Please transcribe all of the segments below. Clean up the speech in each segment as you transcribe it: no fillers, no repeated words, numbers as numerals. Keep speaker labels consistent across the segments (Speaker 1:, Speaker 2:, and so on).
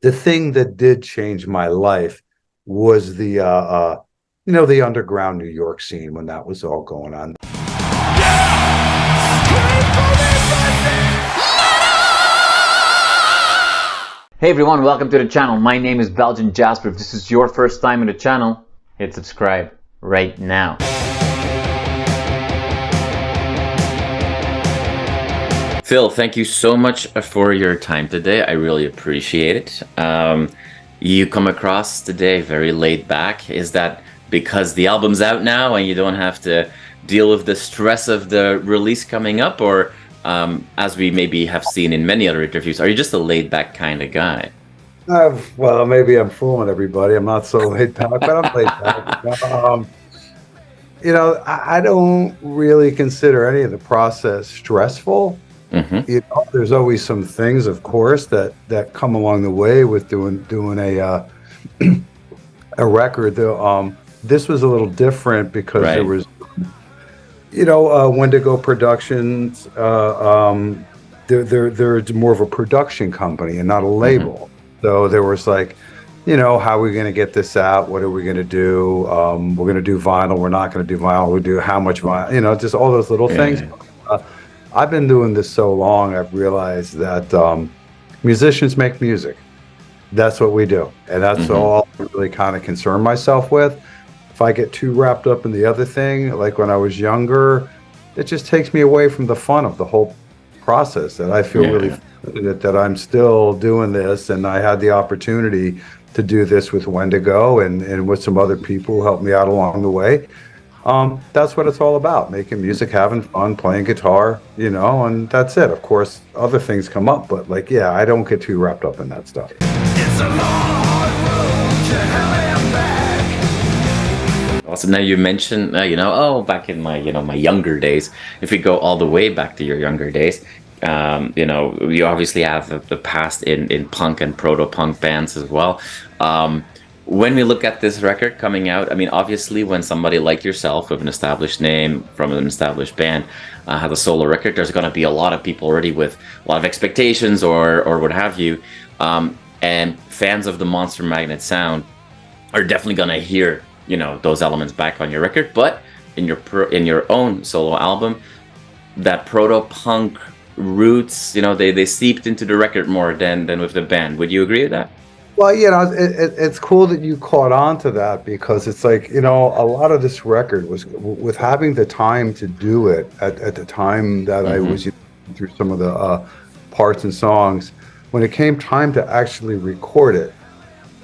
Speaker 1: the thing that did change my life was the underground New York scene when that was all going on.
Speaker 2: Hey everyone, welcome to the channel. My name is Belgian Jasper. If this is your first time in the channel, hit subscribe right now. Phil, thank you so much for your time today. I really appreciate it. You come across today very laid back. Is that because the album's out now and you don't have to deal with the stress of the release coming up? Or as we maybe have seen in many other interviews, are you just a laid back kind of guy?
Speaker 1: Well, maybe I'm fooling everybody. I'm not so laid back, but I'm laid back. I don't really consider any of the process stressful.
Speaker 2: Mm-hmm.
Speaker 1: There's always some things, of course, that come along the way with doing a a record. This was a little different because
Speaker 2: Right.
Speaker 1: there was, Wendigo Productions. They're more of a production company and not a
Speaker 2: Mm-hmm.
Speaker 1: label. So there was like, how are we going to get this out? What are we going to do? We're going to do vinyl. We're not going to do vinyl. We do how much vinyl? Just all those little things.
Speaker 2: Yeah.
Speaker 1: I've been doing this so long, I've realized that musicians make music. That's what we do. And that's
Speaker 2: Mm-hmm.
Speaker 1: all I really kind of concern myself with. If I get too wrapped up in the other thing, like when I was younger, it just takes me away from the fun of the whole process. And I feel really
Speaker 2: Yeah.
Speaker 1: fortunate that I'm still doing this. And I had the opportunity to do this with Wendigo and with some other people who helped me out along the way. That's what it's all about, making music, having fun, playing guitar, and that's it. Of course, other things come up, but I don't get too wrapped up in that stuff.
Speaker 3: It's a long, hard road to hell and back.
Speaker 2: Also, now you mentioned, back in my younger days. If we go all the way back to your younger days, you obviously have the past in punk and proto-punk bands as well. When we look at this record coming out, I mean, obviously, when somebody like yourself with an established name from an established band has a solo record, there's going to be a lot of people already with a lot of expectations or what have you. And fans of the Monster Magnet sound are definitely going to hear, those elements back on your record. But in your own solo album, that proto-punk roots, they seeped into the record more than with the band. Would you agree with that?
Speaker 1: Well, it's cool that you caught on to that because it's like, a lot of this record was with having the time to do it at the time that I was through some of the parts and songs. When it came time to actually record it,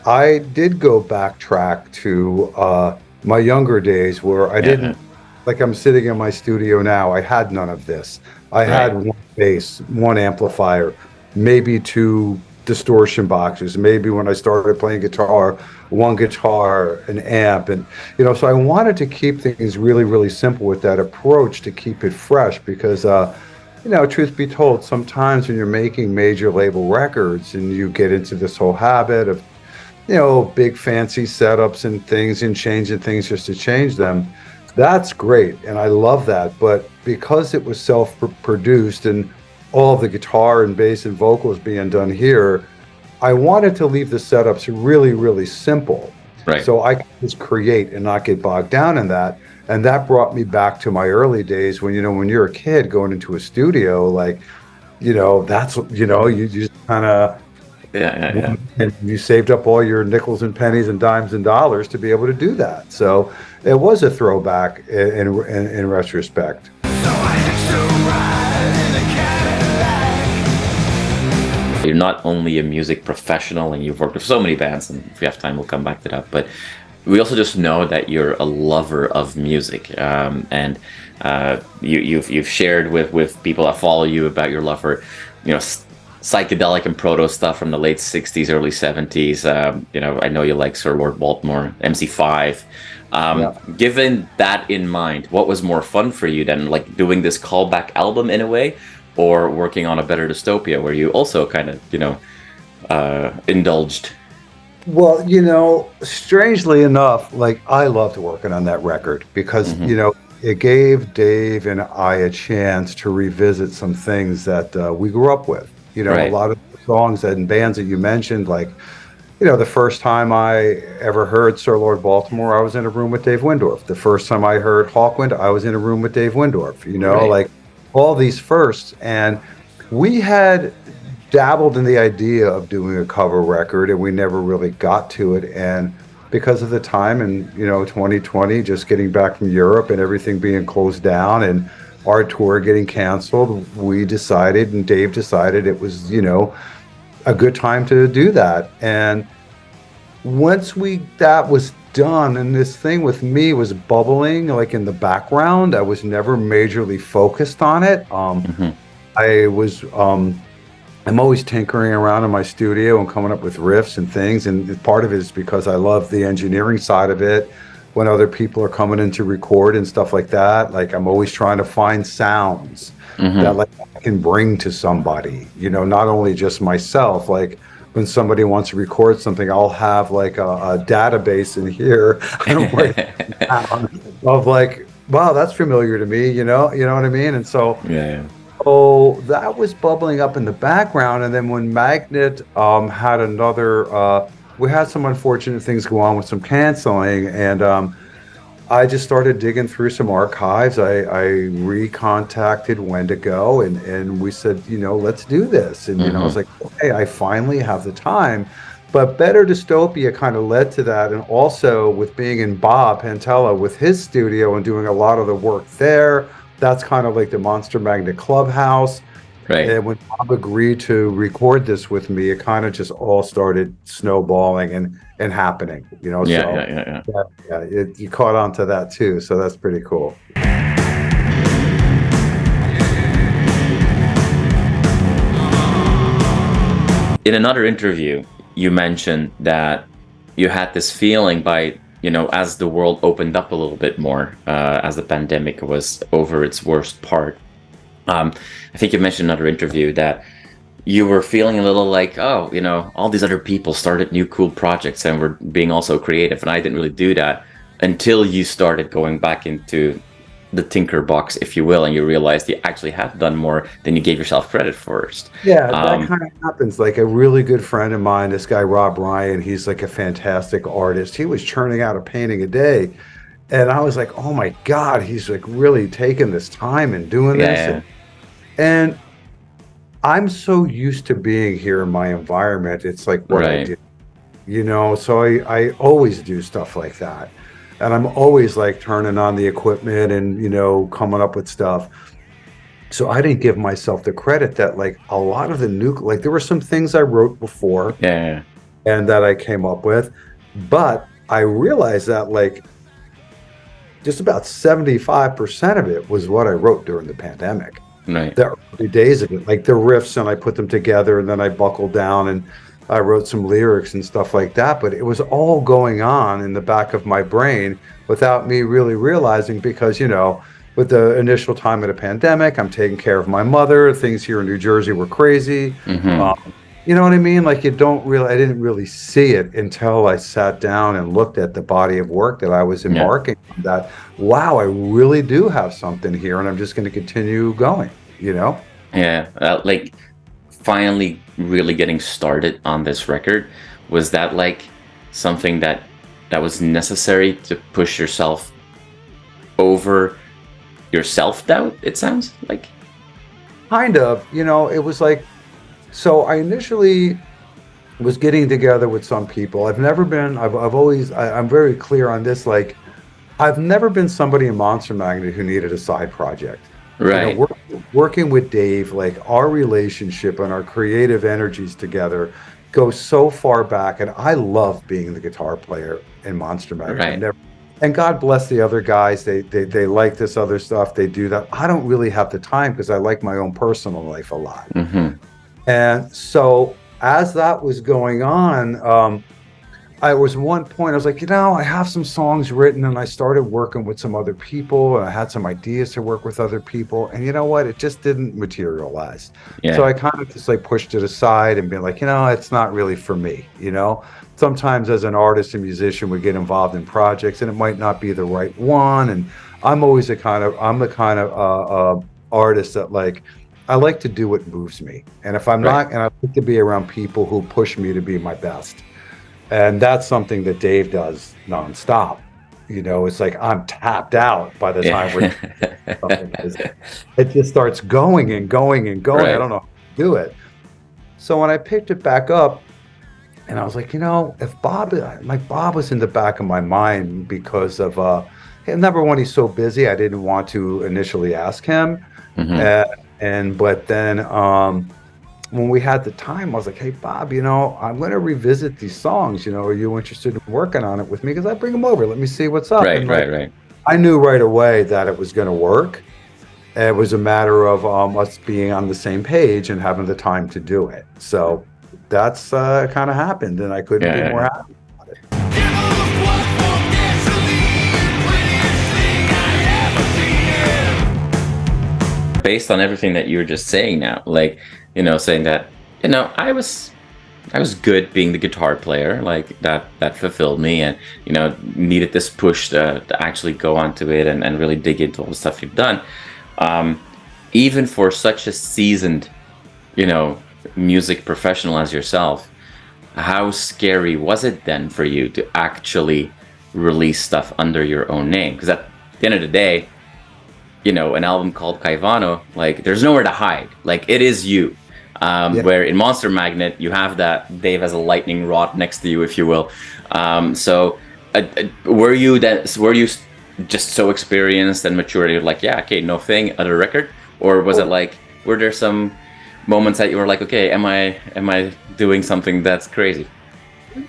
Speaker 1: I did go backtrack to my younger days where I didn't, like I'm sitting in my studio now, I had none of this. I had one bass, one amplifier, maybe two distortion boxes. Maybe when I started playing guitar, one guitar, an amp, and so I wanted to keep things really, really simple with that approach to keep it fresh because truth be told, sometimes when you're making major label records and you get into this whole habit of big fancy setups and things and changing things just to change them, that's great and I love that. But because it was self-produced and all of the guitar and bass and vocals being done here, I wanted to leave the setups really, really simple.
Speaker 2: Right.
Speaker 1: So I could just create and not get bogged down in that. And that brought me back to my early days when, when you're a kid going into a studio, that's, you just kind of, and you saved up all your nickels and pennies and dimes and dollars to be able to do that. So it was a throwback in retrospect.
Speaker 3: So I hitched a ride in a Cadillac.
Speaker 2: You're not only a music professional and you've worked with so many bands, and if we have time, we'll come back to that. But we also just know that you're a lover of music, and you've shared with people that follow you about your love for, psychedelic and proto stuff from the late '60s, early '70s. I know you like Sir Lord Baltimore, MC5. Given that in mind, what was more fun for you then, like doing this callback album in a way, or working on a Better Dystopia where you also kind of, indulged?
Speaker 1: Well, strangely enough, I loved working on that record because, it gave Dave and I a chance to revisit some things that we grew up with. A
Speaker 2: Right.
Speaker 1: lot of songs and bands that you mentioned, like, the first time I ever heard Sir Lord Baltimore, I was in a room with Dave Windorf. The first time I heard Hawkwind, I was in a room with Dave Windorf,
Speaker 2: Right.
Speaker 1: like all these firsts. And we had dabbled in the idea of doing a cover record and we never really got to it. And because of the time and, 2020, just getting back from Europe and everything being closed down and our tour getting canceled, we decided and Dave decided it was, a good time to do that. And once that was done, and this thing with me was bubbling like in the background, I was never majorly focused on it.
Speaker 2: Hmm.
Speaker 1: I was I'm always tinkering around in my studio and coming up with riffs and things, and part of it is because I love the engineering side of it. When other people are coming in to record and stuff like that, like I'm always trying to find sounds that
Speaker 2: Hmm.
Speaker 1: like I can bring to somebody, not only just myself. Like when somebody wants to record something, I'll have like a database in here. I don't write it down of like, wow, that's familiar to me, you know what I mean? And so
Speaker 2: Yeah.
Speaker 1: that was bubbling up in the background. And then when Magnet had we had some unfortunate things go on with some canceling. And I just started digging through some archives. I recontacted Wendigo and we said, let's do this. And, I was
Speaker 2: Hmm.
Speaker 1: like, okay, I finally have the time. But Better Dystopia kind of led to that. And also with being in Bob Pantella with his studio and doing a lot of the work there, that's kind of like the Monster Magnet Clubhouse.
Speaker 2: Right.
Speaker 1: And when Bob agreed to record this with me, it kind of just all started snowballing and happening,
Speaker 2: Yeah.
Speaker 1: so
Speaker 2: Yeah. Yeah. Yeah.
Speaker 1: yeah, you caught on to that too. So that's pretty cool.
Speaker 2: In another interview, you mentioned that you had this feeling as the world opened up a little bit more, as the pandemic was over its worst part. I think you mentioned in another interview that you were feeling a little like, oh, all these other people started new cool projects and were being also creative, and I didn't really do that until you started going back into the tinker box, if you will, and you realized you actually had done more than you gave yourself credit first.
Speaker 1: Yeah, that
Speaker 2: Um,
Speaker 1: kind of happens. Like a really good friend of mine, this guy Rob Ryan, he's like a fantastic artist. He was churning out a painting a day, and I was like, oh my God, he's like really taking this time and doing this.
Speaker 2: yeah,
Speaker 1: And I'm so used to being here in my environment. It's like what I
Speaker 2: right,
Speaker 1: do, so I always do stuff like that. And I'm always like turning on the equipment and, coming up with stuff. So I didn't give myself the credit that like a lot of the like there were some things I wrote before
Speaker 2: yeah,
Speaker 1: and that I came up with, but I realized that like just about 75% of it was what I wrote during the pandemic.
Speaker 2: right,
Speaker 1: The early days of it, like the riffs, and I put them together and then I buckled down and I wrote some lyrics and stuff like that. But it was all going on in the back of my brain without me really realizing because, with the initial time of the pandemic, I'm taking care of my mother. Things here in New Jersey were crazy.
Speaker 2: hmm,
Speaker 1: Um, you know what I mean? Like I didn't really see it until I sat down and looked at the body of work that I was
Speaker 2: yeah,
Speaker 1: embarking on that, wow, I really do have something here and I'm just going to continue going.
Speaker 2: yeah. Like finally, really getting started on this record, was that like something that was necessary to push yourself over your self doubt? It sounds like.
Speaker 1: Kind of, it was like, so I initially was getting together with some people. I've always, I'm very clear on this. Like, I've never been somebody in Monster Magnet who needed a side project.
Speaker 2: Right.
Speaker 1: Working with Dave, like our relationship and our creative energies together goes so far back. And I love being the guitar player in Monster Magnet. I've
Speaker 2: Right.
Speaker 1: never, and God bless the other guys. They like this other stuff. They do that. I don't really have the time because I like my own personal life a lot.
Speaker 2: Hmm.
Speaker 1: And so as that was going on, I was one point, I was like, I have some songs written and I started working with some other people and I had some ideas to work with other people. And you know what? It just didn't materialize. So
Speaker 2: Yeah.
Speaker 1: I kind of just like pushed it aside and been like, it's not really for me. Sometimes as an artist and musician, we get involved in projects and it might not be the right one. And I'm the kind of artist that like, I like to do what moves me. And if I'm
Speaker 2: Right.
Speaker 1: not, and I like to be around people who push me to be my best. And that's something that Dave does nonstop. It's like I'm tapped out by the time we're
Speaker 2: Yeah.
Speaker 1: doing something, 'cause it just starts going and going and going. I
Speaker 2: Right.
Speaker 1: don't know how to do it. So when I picked it back up, and I was like, if Bob was in the back of my mind because of number one, he's so busy. I didn't want to initially ask him,
Speaker 2: Hmm.
Speaker 1: but then when we had the time, I was like, hey Bob, I'm going to revisit these songs. Are you interested in working on it with me? Because I bring them over. Let me see what's up.
Speaker 2: Right.
Speaker 1: And like,
Speaker 2: Right. Right.
Speaker 1: I knew right away that it was going to work. It was a matter of us being on the same page and having the time to do it. So that's kind of happened, and I couldn't
Speaker 2: Yeah.
Speaker 1: be
Speaker 2: Yeah.
Speaker 1: more
Speaker 2: Yeah.
Speaker 1: happy.
Speaker 3: Give us one more gasoline, prettiest thing I ever seen.
Speaker 2: Based on everything that you were just saying now, like, saying that, I was good being the guitar player, like that fulfilled me, and needed this push to actually go onto it and really dig into all the stuff you've done. Um, Even for such a seasoned, you know, music professional as yourself, how scary was it then for you to actually release stuff under your own name? Because at the end of the day, an album called Caivano, like there's nowhere to hide. Like it is you.
Speaker 1: Yeah.
Speaker 2: Where in Monster Magnet, you have that Dave has a lightning rod next to you, if you will. Were you just so experienced and mature that you're like, yeah, okay, no thing, other record? Or was it like, were there some moments that you were like, okay, am I doing something that's crazy?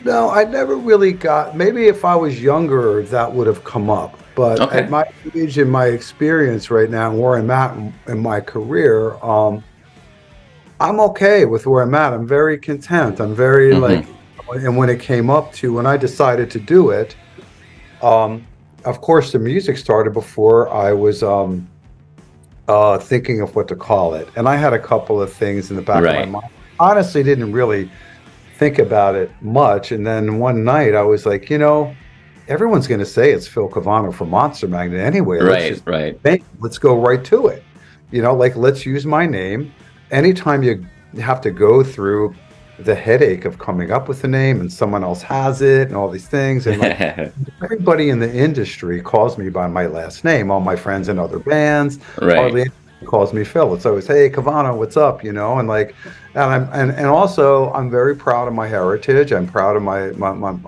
Speaker 1: No, I never really got. Maybe if I was younger, that would have come up. But at
Speaker 2: Okay.
Speaker 1: my age and my experience right now, and where I'm at in my career, I'm okay with where I'm at. I'm very content. I'm very
Speaker 2: Mm-hmm.
Speaker 1: like, and when it came up to when I decided to do it, um, of course, the music started before I was thinking of what to call it, and I had a couple of things in the back of my
Speaker 2: Right.
Speaker 1: mind. Honestly, didn't really think about it much, and then one night I was like, everyone's going to say it's Phil Caivano from Monster Magnet anyway. Let's
Speaker 2: Right.
Speaker 1: just
Speaker 2: Right.
Speaker 1: let's go right to it. Like let's use my name. Anytime you have to go through the headache of coming up with a name and someone else has it and all these things, and like everybody in the industry calls me by my last name. All my friends in other bands,
Speaker 2: Right.
Speaker 1: hardly anyone calls me Phil. It's always, hey, Caivano, what's up? And like, and also I'm very proud of my heritage. I'm proud of my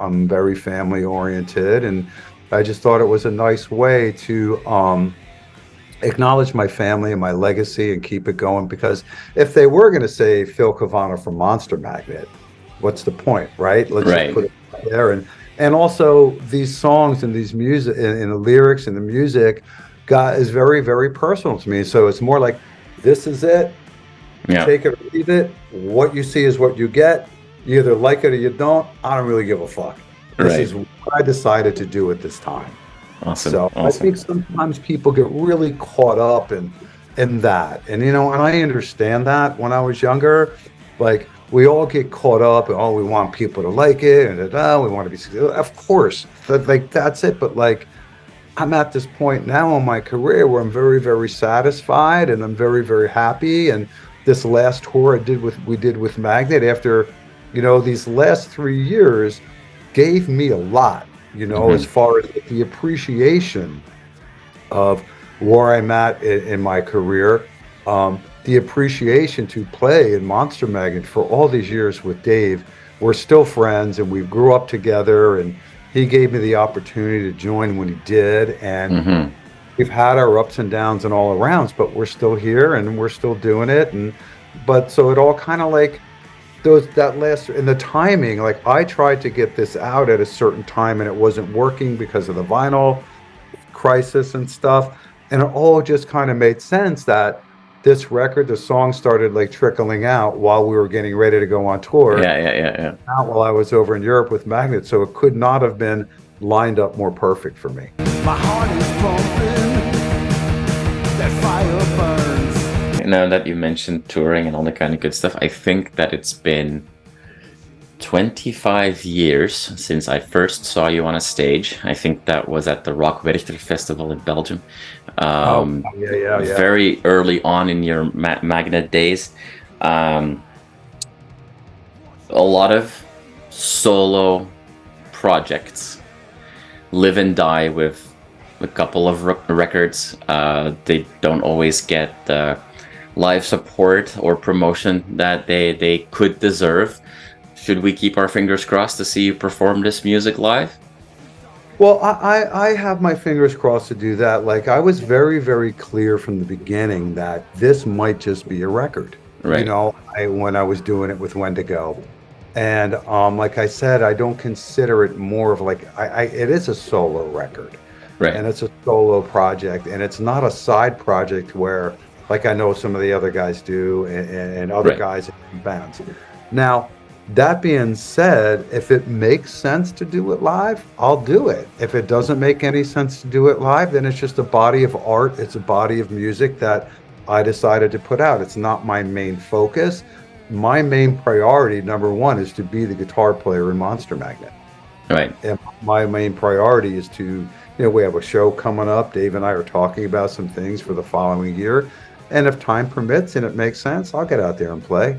Speaker 1: I'm very family oriented, and I just thought it was a nice way to acknowledge my family and my legacy and keep it going. Because if they were going to say Phil Caivano from Monster Magnet, what's the point, right? Let's just
Speaker 2: Right.
Speaker 1: put it out there. And also these songs and these music and the lyrics and the music is very, very personal to me. So it's more like, this is it,
Speaker 2: Yeah.
Speaker 1: take it or leave it. What you see is what you get. You either like it or you don't. I don't really give a fuck. This
Speaker 2: Right.
Speaker 1: is what I decided to do at this time.
Speaker 2: Awesome.
Speaker 1: So I
Speaker 2: Awesome.
Speaker 1: think sometimes people get really caught up in that. And and I understand that when I was younger, like we all get caught up and we want people to like it and we want to be successful. Of course, like that's it. But like I'm at this point now in my career where I'm very, very satisfied and I'm very, very happy. And this last tour we did with Magnet after, these last 3 years gave me a lot, as
Speaker 2: Hmm.
Speaker 1: far as the appreciation of where I'm at in my career, the appreciation to play in Monster Magnet for all these years with Dave. We're still friends and we grew up together, and he gave me the opportunity to join when he did. And
Speaker 2: Hmm.
Speaker 1: we've had our ups and downs and all arounds, but we're still here and we're still doing it. But so it all kind of like that last and the timing, like I tried to get this out at a certain time and it wasn't working because of the vinyl crisis and stuff. And it all just kind of made sense that this record, the song started like trickling out while we were getting ready to go on tour,
Speaker 2: Yeah. Yeah. Yeah. Yeah.
Speaker 1: out while I was over in Europe with Magnet. So it could not have been lined up more perfect for me.
Speaker 3: My heart is pumping, that fire burns.
Speaker 2: Now that you mentioned touring and all that kind of good stuff, I think that it's been 25 years since I first saw you on a stage. I think that was at the Rock Werchter Festival in Belgium.
Speaker 1: Oh, yeah.
Speaker 2: Very early on in your Magnet days. Um, a lot of solo projects live and die with a couple of records. They don't always get the live support or promotion that they could deserve. Should we keep our fingers crossed to see you perform this music live?
Speaker 1: Well, I have my fingers crossed to do that. Like I was very, very clear from the beginning that this might just be a record. You
Speaker 2: Right,
Speaker 1: know, when I was doing it with Wendigo. And like I said, I don't consider it more of like it is a solo record
Speaker 2: right,
Speaker 1: and it's a solo project and it's not a side project where like I know some of the other guys do and other
Speaker 2: right.
Speaker 1: guys in bands. Now, that being said, if it makes sense to do it live, I'll do it. If it doesn't make any sense to do it live, then it's just a body of art. It's a body of music that I decided to put out. It's not my main focus. My main priority, number one, is to be the guitar player in Monster Magnet.
Speaker 2: Right.
Speaker 1: And my main priority is to, we have a show coming up. Dave and I are talking about some things for the following year. And if time permits and it makes sense, I'll get out there and play.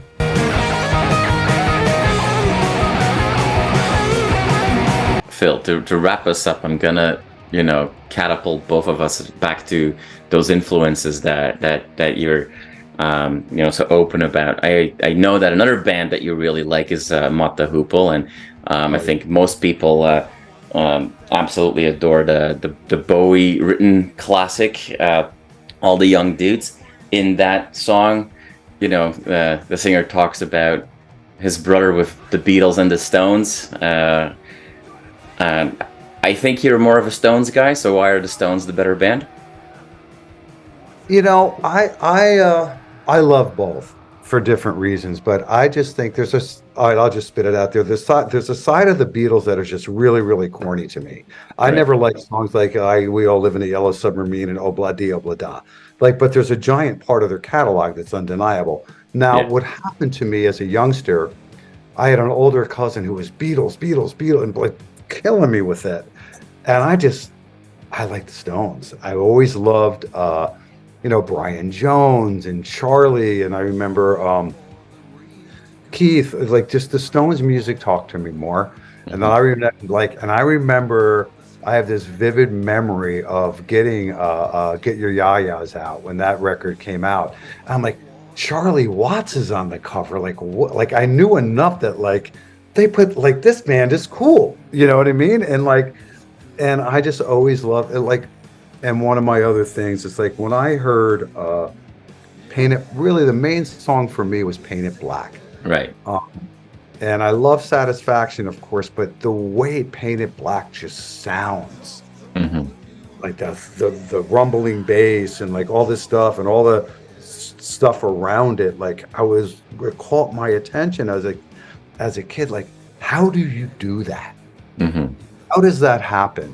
Speaker 2: Phil, to wrap us up, I'm gonna, catapult both of us back to those influences that you're, so open about. I know that another band that you really like is Mott the Hoople, and I think most people absolutely adore the Bowie written classic, All the Young Dudes. In that song, the singer talks about his brother with the Beatles and the Stones. I think you're more of a Stones guy, so why are the Stones the better band?
Speaker 1: I love both for different reasons, but I just think all right, I'll just spit it out there. There's a side of the Beatles that is just really, really corny to me. I
Speaker 2: Right.
Speaker 1: never liked songs like We All Live in a Yellow Submarine and Obla Da. Like, but there's a giant part of their catalog that's undeniable. Now,
Speaker 2: Yeah.
Speaker 1: what happened to me as a youngster, I had an older cousin who was Beatles, and like killing me with it. And I like the Stones. I always loved, Brian Jones and Charlie. And I remember Keith, like just the Stones music talked to me more. And then
Speaker 2: Mhm.
Speaker 1: I remember I have this vivid memory of getting Get Your Ya-Ya's out when that record came out. And I'm like, Charlie Watts is on the cover. Like what? Like I knew enough that like they put like this band is cool. You know what I mean? And I just always loved it. Like, and one of my other things is like when I heard Paint It, really the main song for me was Paint It Black.
Speaker 2: Right.
Speaker 1: Um, and I love Satisfaction, of course, but the way Paint It Black just sounds
Speaker 2: Hmm.
Speaker 1: like the rumbling bass and like all this stuff and all the stuff around it, like it caught my attention as a kid. Like, how do you do that?
Speaker 2: Hmm.
Speaker 1: How does that happen?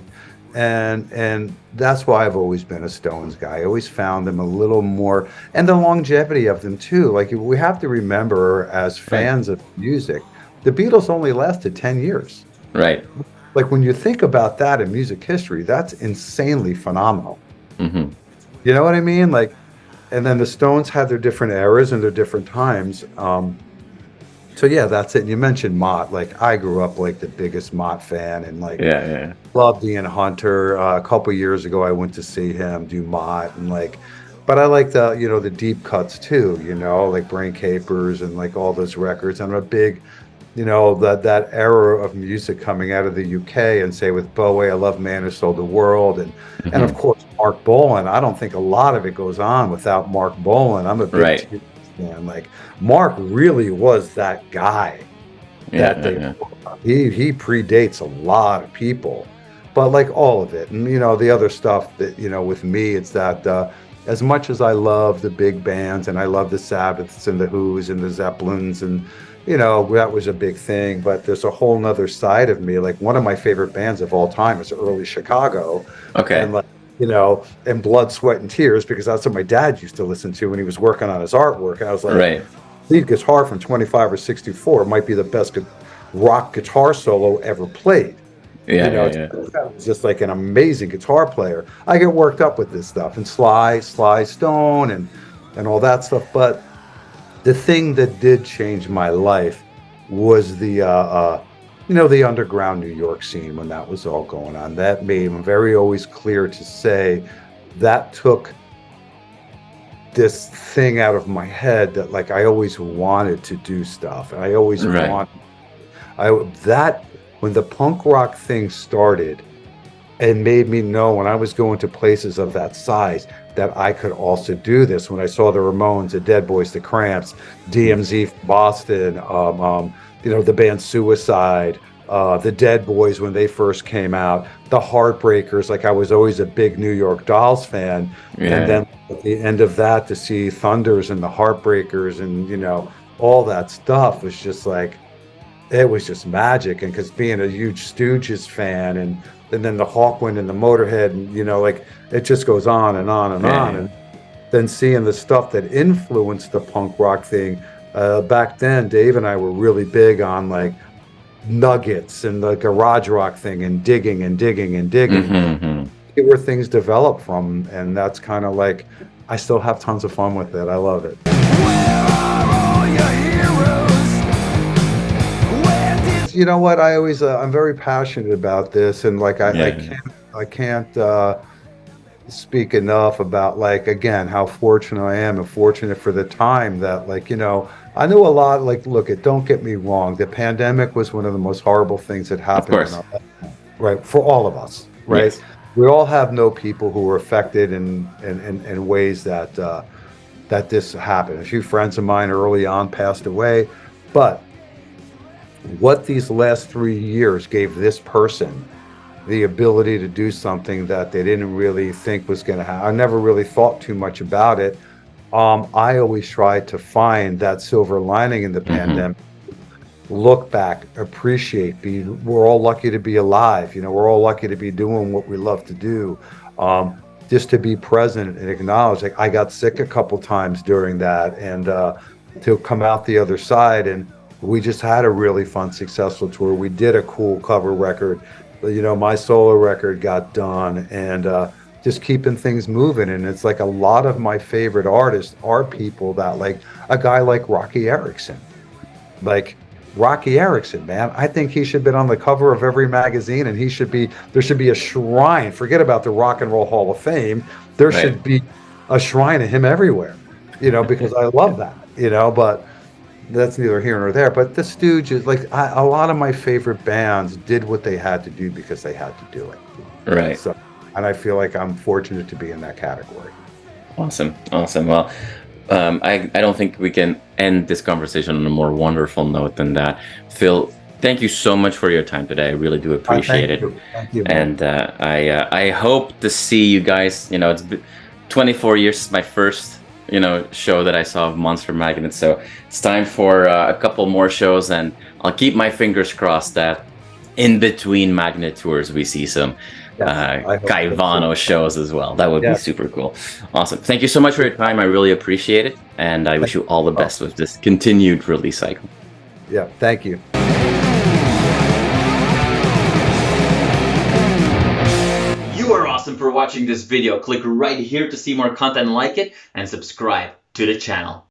Speaker 1: And that's why I've always been a Stones guy. I always found them a little more, and the longevity of them too. Like we have to remember as
Speaker 2: Right.
Speaker 1: fans of music, the Beatles only lasted 10 years.
Speaker 2: Right.
Speaker 1: Like when you think about that in music history, that's insanely phenomenal.
Speaker 2: Hmm.
Speaker 1: You know what I mean? Like, and then the Stones had their different eras and their different times. So yeah, that's it. And you mentioned Mott. Like I grew up like the biggest Mott fan and like
Speaker 2: Yeah. Yeah.
Speaker 1: loved Ian Hunter. A couple years ago, I went to see him do Mott and like, but I like the deep cuts too. Like Brain Capers and like all those records. I'm a big, that era of music coming out of the UK and say with Bowie, I love Man Who Sold the World and of
Speaker 2: Hmm.
Speaker 1: course Mark Bolan. I don't think a lot of it goes on without Mark Bolan. I'm a big
Speaker 2: Right.
Speaker 1: fan. Like Mark really was that guy
Speaker 2: Yeah.
Speaker 1: that
Speaker 2: Yeah.
Speaker 1: they
Speaker 2: Yeah.
Speaker 1: he predates a lot of people, but like all of it. And the other stuff that with me, it's that as much as I love the big bands and I love the Sabbaths and the Who's and the Zeppelins and that was a big thing, but there's a whole nother side of me. Like one of my favorite bands of all time is early Chicago,
Speaker 2: Okay.
Speaker 1: and like and Blood, Sweat and Tears, because that's what my dad used to listen to when he was working on his artwork. And I was like,
Speaker 2: Right.
Speaker 1: lead guitar from 25 or 64 might be the best rock guitar solo ever played.
Speaker 2: Yeah,
Speaker 1: You know,
Speaker 2: yeah, yeah.
Speaker 1: it's just like an amazing guitar player. I get worked up with this stuff and Sly Stone and all that stuff. But the thing that did change my life was the underground New York scene when that was all going on. That made it very always clear to say that took this thing out of my head that like I always wanted to do stuff. And I always
Speaker 2: Right.
Speaker 1: want I that when the punk rock thing started, it made me know when I was going to places of that size that I could also do this. When I saw the Ramones, the Dead Boys, the Cramps, DMZ from Boston, the band Suicide, the Dead Boys when they first came out, the Heartbreakers. Like I was always a big New York Dolls fan, and
Speaker 2: Yeah.
Speaker 1: then at the end of that to see Thunders and the Heartbreakers and all that stuff was just like it was just magic. And because being a huge Stooges fan and then the Hawkwind and the Motorhead and like it just goes on and on and
Speaker 2: Yeah,
Speaker 1: on.
Speaker 2: yeah.
Speaker 1: And then seeing the stuff that influenced the punk rock thing, back then Dave and I were really big on like nuggets and the garage rock thing and digging and digging and digging.
Speaker 2: Hmm.
Speaker 1: It where things develop from, and that's kind of like I still have tons of fun with it. I love it.
Speaker 3: Where are all your heroes? Where did
Speaker 1: You know what? I'm very passionate about this, and like
Speaker 2: Yeah.
Speaker 1: I can't speak enough about like again how fortunate I am and fortunate for the time that like I knew a lot. Like, look, don't get me wrong. The pandemic was one of the most horrible things that
Speaker 2: Of
Speaker 1: happened in
Speaker 2: course.
Speaker 1: our life, right? For all of us, right?
Speaker 2: Yes.
Speaker 1: We all have know people who were affected in ways that this happened. A few friends of mine early on passed away, but what these last 3 years gave this person the ability to do something that they didn't really think was going to happen. I never really thought too much about it. I always tried to find that silver lining in the
Speaker 2: Hmm.
Speaker 1: pandemic, look back, appreciate, we're all lucky to be alive. We're all lucky to be doing what we love to do. Just to be present and acknowledge, like I got sick a couple times during that and to come out the other side. And we just had a really fun, successful tour. We did a cool cover record. My solo record got done and just keeping things moving. And it's like a lot of my favorite artists are people that like a guy like Rocky Erickson. Like Rocky Erickson, man, I think he should have been on the cover of every magazine and there should be a shrine. Forget about the Rock and Roll Hall of Fame. There
Speaker 2: Right.
Speaker 1: should be a shrine of him everywhere, because I love that, but that's neither here nor there. But the Stooges, like a lot of my favorite bands did what they had to do because they had to do it.
Speaker 2: Right.
Speaker 1: So, and I feel like I'm fortunate to be in that category.
Speaker 2: Awesome. Awesome. Well, I don't think we can end this conversation on a more wonderful note than that. Phil, thank you so much for your time today. I really do appreciate
Speaker 1: Thank
Speaker 2: it.
Speaker 1: you. Thank you, man.
Speaker 2: And I hope to see you guys. It's been 24 years since my first show that I saw of Monster Magnet. So it's time for a couple more shows, and I'll keep my fingers crossed that in between Magnet tours we see some
Speaker 1: Yes, I hope so,
Speaker 2: Caivano
Speaker 1: too.
Speaker 2: shows as well. That would be
Speaker 1: Yeah.
Speaker 2: super cool. Awesome. Thank you so much for your time. I really appreciate it, and I wish you all the best with this continued release cycle.
Speaker 1: Yeah. Thank you.
Speaker 2: You are awesome for watching this video. Click right here to see more content like it and subscribe to the channel.